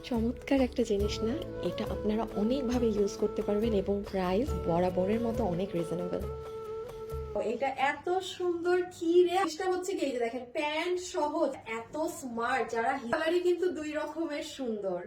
চমৎকার একটা জিনিস না? এটা আপনারা অনেকভাবে ইউজ করতে পারবেন এবং প্রাইস বরাবরের মতো অনেক রিজনেবল। এটা এত সুন্দর কি রে, এটা হচ্ছে কি, এই যে দেখেন প্যান্ট সহজ, এত স্মার্ট। যারা কালারই কিন্তু দুই রকমের সুন্দর।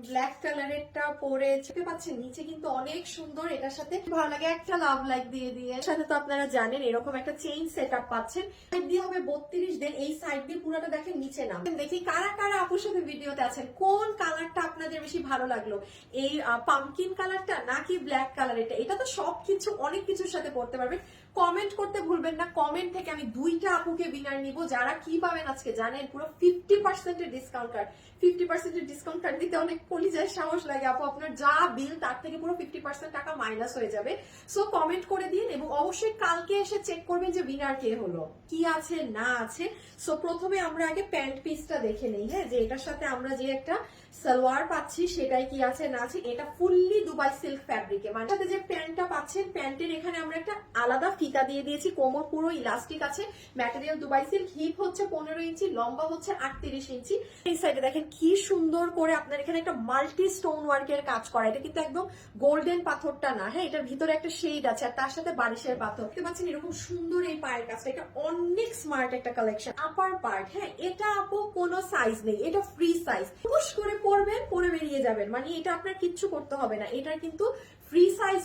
ব্ল্যাক কালারেরটা পরে চেপে পাচ্ছেন, নিচে কিন্তু অনেক সুন্দর। এটার সাথে ভালো লাগে একটা লাভ লাইক দিয়ে দিয়ে। সাথে তো আপনারা জানেন এরকম একটা চেইন সেটআপ পাচ্ছেন। সাইড দিয়ে হবে 32, দেন এই সাইড দিয়ে পুরোটা দেখেন নিচে নাম। দেখি কারা কারা আপুর সাথে ভিডিওতে আছেন, কোন কালারটা আপনাদের বেশি ভালো লাগলো, এই পামকিন কালারটা নাকি ব্ল্যাক কালার? এটা তো সবকিছু অনেক কিছুর সাথে পড়তে পারবেন। কমেন্ট করতে ভুলবেন না। কমেন্ট থেকে আমি দুইটা আপুকে উইনার নিব। যারা কি পাবেন আজকে জানেন, পুরো 50% এর ডিসকাউন্ট কার্ড। 50% এর ডিসকাউন্ট কার্ড দিতে অনেক কলিজায় সাহস লাগে আপু। আপনার যা বিল তার থেকে পুরো 50% টাকা মাইনাস হয়ে যাবে। সো কমেন্ট করে দিন এবং অবশ্যই কালকে এসে চেক করবেন যে উইনার কে হলো, কি আছে না আছে। সো প্রথমে আমরা আগে প্যান্ট পিসটা দেখে নেই, হ্যাঁ, যে এটার সাথে আমরা যে একটা সালোয়ার পাচ্ছি সেটাই কি আছে না আছে। এটা ফুললি দুবাই সিল্ক ফ্যাব্রিকে, মানে সাথে যে প্যান্টটা পাচ্ছেন, প্যান্টের এখানে আমরা একটা আলাদা ফিতা দিয়ে দিয়েছি। কোমর পুরো ইলাস্টিক আছে, ম্যাটেরিয়াল দুবাই সিল্ক। হিপ হচ্ছে 15 ইঞ্চি, লম্বা হচ্ছে 38 ইঞ্চি। এই সাইডে দেখেন কি সুন্দর করে আপনার এখানে একটা মাল্টি স্টোন ওয়ার্কের কাজ করা। এটা কিন্তু একদম গোল্ডেন পাথরটা না, হ্যাঁ, এটার ভিতরে একটা শেড আছে আর তার সাথে বারিশের পাথর। দেখতে পাচ্ছেন এরকম সুন্দর এই পায়ের কাজটা। এটা অনেক স্মার্ট একটা কালেকশন। আপার পার্ট, হ্যাঁ, এটা আপু কোনো সাইজ নেই, এটা ফ্রি সাইজ। পুশ করে পরবেন, পরে বেরিয়ে যাবেন, মানে এটা আপনার কিচ্ছু করতে হবে না। এটার কিন্তু ফ্রি সাইজ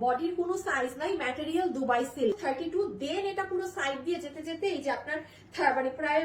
বডির কোনো সাইজ নাই। Material Dubai silk 32। দেন এটা পুরো সাইড দিয়ে যেতে যেতে এই যে আপনার মানে প্রায়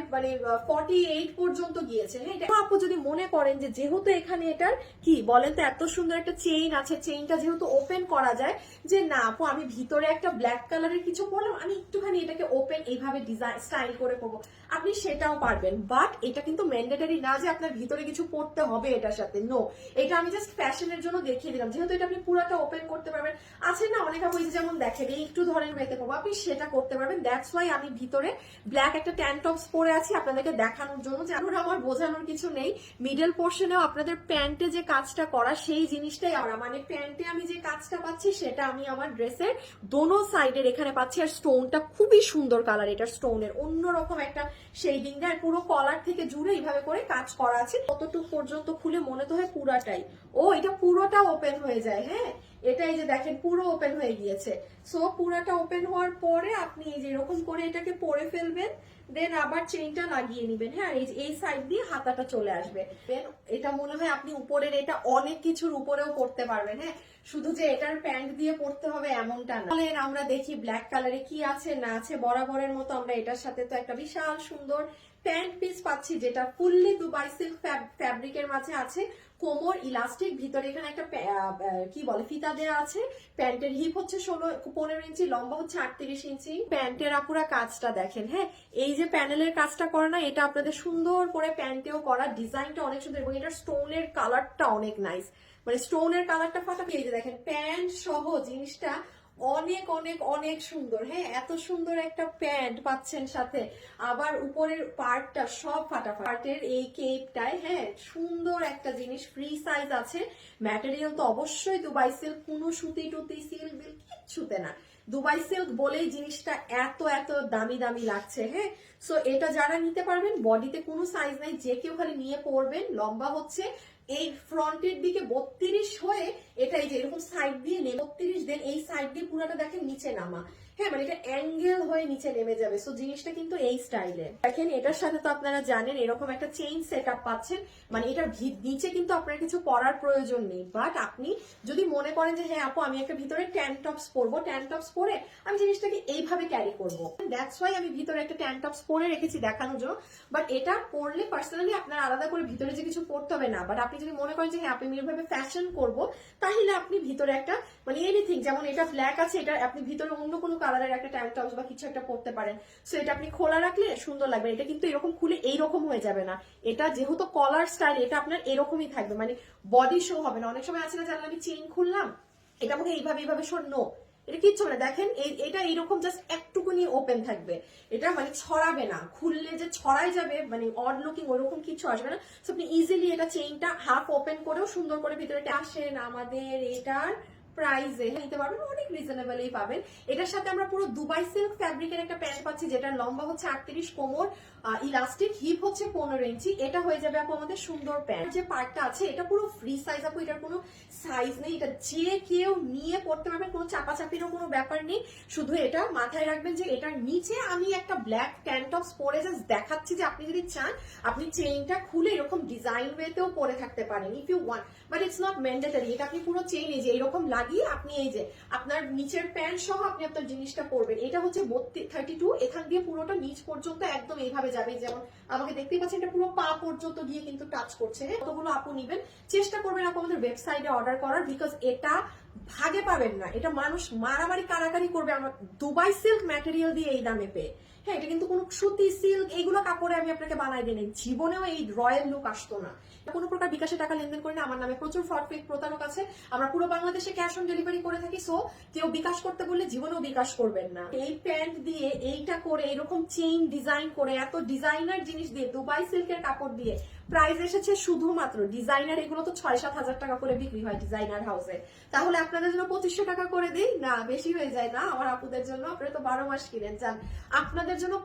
48 পর্যন্ত গিয়েছে। হ্যাঁ, এটা আপু যদি মনে করেন যে যেহেতু এখানে এটার কি বলেন তো এত সুন্দর একটা চেইন আছে, চেইনটা যেহেতু ওপেন করা যায়, যে না আপু আমি ভিতরে একটা ব্ল্যাক কালারের কিছু পরলাম, আমি একটুখানি এটাকে ওপেন এইভাবে ডিজাইন স্টাইল করে পরবো, আপনি সেটাও পারবেন। বাট এটা কিন্তু ম্যান্ডেটরি না যে আপনার ভিতরে কিছু পরতে হবে এটার সাথে। নো, এটা আমি জাস্ট ফ্যাশনের জন্য দেখিয়ে দিলাম। যেহেতু এটা আপনি পুরোটা ওপেন করতে পারবেন। আছে না অনেক আপু যেমন দেখেন এই একটু ধরেন মেতে পাবো, আপনি সেটা করতে পারবেন। দ্যাটস ওয়াই আমি ভিতরে ব্ল্যাক একটা ট্যান টপস পরে আছি আপনাদেরকে দেখানোর জন্য, যে আমার বোঝানোর কিছু নেই। মিডল পোর্শনেও আপনাদের প্যান্টে যে কাজটা করা সেই জিনিসটাই আমরা, মানে প্যান্টে আমি যে কাজটা পাচ্ছি সেটা আমি আমার ড্রেসের দোনো সাইডের এখানে পাচ্ছি। আর স্টোনটা খুবই সুন্দর কালার, এটার স্টোনের অন্যরকম একটা শেডিং দেয়। পুরো কলার থেকে জুড়ে এইভাবে করে কাজ করা আছে। কতটুকু পর্যন্ত খুলে মনে তো হয় পুরাটাই। ও এটা পুরোটা ওপেন হয়ে যায়, হ্যাঁ, এটাই যে দেখেন পুরো ওপেন হয়ে গিয়েছে। সো পুরাটা ওপেন হওয়ার পরে আপনি এই যে এরকম করে এটাকে পরে ফেলবেন, দেন আবার চেইনটা লাগিয়ে নিবেন। হ্যাঁ, এই সাইড দিয়ে হাতাটা চলে আসবে। এটা মনে হয় আপনি উপরের এটা অনেক কিছুর উপরেও পড়তে পারবেন। হ্যাঁ, শুধু যে এটার প্যান্ট দিয়ে পড়তে হবে এমনটা না। আমরা দেখি ব্ল্যাক কালারে কি আছে না আছে। বরাবরের মতো আমরা এটার সাথে তো একটা বিশাল সুন্দর প্যান্ট পিস পাচ্ছি, যেটা ফুললি দুবাই সিল্ক ফ্যাব্রিকের মাঝে আছে। কোমর ইলাস্টিক, ভিতরে এখানে একটা কি বলে ফিতা দেওয়া আছে। প্যান্টের হিপ হচ্ছে 15 ইঞ্চি, লম্বা হচ্ছে 38 ইঞ্চি। প্যান্টের আপুরা কাজটা দেখেন, হ্যাঁ, এই যে প্যানেলের কাজটা করা না, এটা আপনাদের সুন্দর করে প্যান্টেও করা। ডিজাইনটা অনেক সুন্দর এবং এটার স্টোনের কালারটা অনেক নাইস, মানে স্টোনের কালারটা ফাটা। এই যে দেখেন প্যান্ট সহ জিনিসটা অনেক অনেক অনেক সুন্দর। হ্যাঁ, এত সুন্দর একটা প্যান্ট পাচ্ছেন সাথে, আবার উপরের পার্টটা সব ফাটাফাটি। পার্টের এই কেপটায়, হ্যাঁ, সুন্দর একটা জিনিস। ফ্রি সাইজ আছে। ম্যাটেরিয়াল তো অবশ্যই দুবাই সিল্ক, কোনো সুতি টুতি সিল্ক বিল কিচ্ছুতে না। দুবাই সিল্ক বলেই জিনিসটা এত এত দামি দামি লাগছে। হ্যাঁ, সো এটা যারা নিতে পারবেন, বডিতে কোনো সাইজ নাই, যে কেউ খালি নিয়ে পরবেন। লম্বা হচ্ছে এই ফ্রন্টের দিকে 32 হয়ে, এটাই যে এরকম সাইড দিয়ে 32, দেন এই সাইড দিয়ে পুরোটা দেখেন নিচে নামা। হ্যাঁ, মানে এটা অ্যাঙ্গেল হয়ে নিচে নেমে যাবে। সো জিনিসটা কিন্তু এই স্টাইলে দেখেন। এটার সাথে তো আপনারা জানেন এরকম একটা চেইন সেটআপ পাচ্ছেন, মানে এটার নিচে কিন্তু আপনার কিছু পরার প্রয়োজন নেই। বাট আপনি যদি মনে করেন যে হ্যাঁ আপু আমি একটা ভিতরে ট্যান টপস পরবো, ট্যান টপস পরে আমি জিনিসটাকে এইভাবে ক্যারি করবো, দ্যাটস ওয়াই আমি ভিতরে একটা ট্যান টপস পরে রেখেছি দেখানোর জন্য। বাট এটা পরলে পার্সোনালি আপনার আলাদা করে ভিতরে যে কিছু পরতে হবে না। বাট আপনি যদি মনে করেন যে হ্যাঁ আপনি এভাবে ফ্যাশন করবো, তাহলে আপনি ভিতরে একটা মানে এনিথিং, যেমন এটা ব্ল্যাক আছে, এটা আপনি ভিতরে অন্য কোনো কালারের একটা ট্যান টপস বা কিছু একটা পরতে পারেন। সো এটা আপনি খোলা রাখলে সুন্দর লাগবে। এটা কিন্তু এরকম খুলে এইরকম হয়ে যাবে না। এটা যেহেতু কলার স্টাইল, এটা আপনার এরকমই থাকবে, মানে বডি শো হবে না। অনেক সময় আছে না, জানলে আমি চেইন খুললাম, এটা আমাকে এইভাবে এইভাবে নো, এটা কিচ্ছু না। দেখেন এটা এইরকম জাস্ট একটুকুনি ওপেন থাকবে। এটা মানে ছড়াবে না, খুললে যে ছড়াই যাবে মানে অড লুকিং ওরকম কিছু আসবে না। সো আপনি ইজিলি এটা চেইনটা হাফ ওপেন করেও সুন্দর করে ভিতরে আসেন। আমাদের এটার প্রাইসে নিতে পারবেন, অনেক রিজনেবলই পাবেন। এটার সাথে আমরা পুরো দুবাই সিল্ক ফ্যাব্রিকের একটা প্যান্ট পাচ্ছি, যেটা লম্বা হচ্ছে 38, কোমর ইলাস্টিক, হিপ হচ্ছে 15 ইঞ্চি। এটা হয়ে যাবে আপু আমাদের সুন্দর প্যান্ট। যে পার্টটা আছে এটা পুরো ফ্রি সাইজ আপু, এটার কোনো সাইজ নেই, এটা যে কেউ নিয়ে পড়তে পারবেন, কোনো চাপাচাপিরও কোনো ব্যাপার নেই। শুধু এটা মাথায় রাখবেন যে এটার নিচে আমি একটা ব্ল্যাক প্যান্ট টপস পরে জাস্ট দেখাচ্ছি যে আপনি যদি চান আপনি চেইনটা খুলে এরকম ডিজাইন ওয়েতেও পরে থাকতে পারেন if you want, but it's not mandatory. এটা আপনি পুরো চেইন এই যে এরকম লাগিয়ে আপনি এই যে আপনার নিচের প্যান্ট সহ আপনি আপনার জিনিসটা পরবেন। এটা হচ্ছে 32, এখান দিয়ে পুরোটা নিচ পর্যন্ত একদম এইভাবে যাবে, যেমন আমাকে দেখতেই পাচ্ছেন এটা পুরো পা পর্যন্ত গিয়ে কিন্তু টাচ করছে। কতগুলো আপু নিবেন, চেষ্টা করবেন আপু আমাদের ওয়েবসাইটে অর্ডার করার, বিকজ এটা ভাগে পাবেন না, এটা মানুষ মারামারি কারাকারি করবে আমার দুবাই সিল্ক ম্যাটেরিয়াল দিয়ে এই দামে পেয়ে। হ্যাঁ, এটা কিন্তু কোনো সুতি সিল্ক এইগুলো কাপড়ে আমি আপনাকে বানাই দিই, জীবনেও এই রয়্যাল লুক আসতো না। কোনো প্রকার বিকাশে টাকা লেনদেন করি না, আমার নামে প্রচুর ফ্রড ফেক প্রতারক আছে, আমরা পুরো বাংলাদেশে ক্যাশ অন ডেলিভারি করে থাকি। সো কেউ বিকাশ করতে বললে জীবনেও বিকাশ করবেন না। এই প্যান্ট দিয়ে এইটা করে এরকম চেইন ডিজাইন করে এত ডিজাইনার জিনিস দিয়ে দুবাই সিল্কের কাপড় দিয়ে প্রাইস এসেছে শুধুমাত্র ডিজাইনার, এগুলো তো 6-7 হাজার টাকা করে বিক্রি হয় ডিজাইনার হাউসে, তাহলে আপনাদের জন্য 2500 টাকা করে দিই না, বেশি হয়ে যায় না আমার আপুদের জন্য? আপনারা তো 12 মাস কিনেন, যান আপনাদের জন্য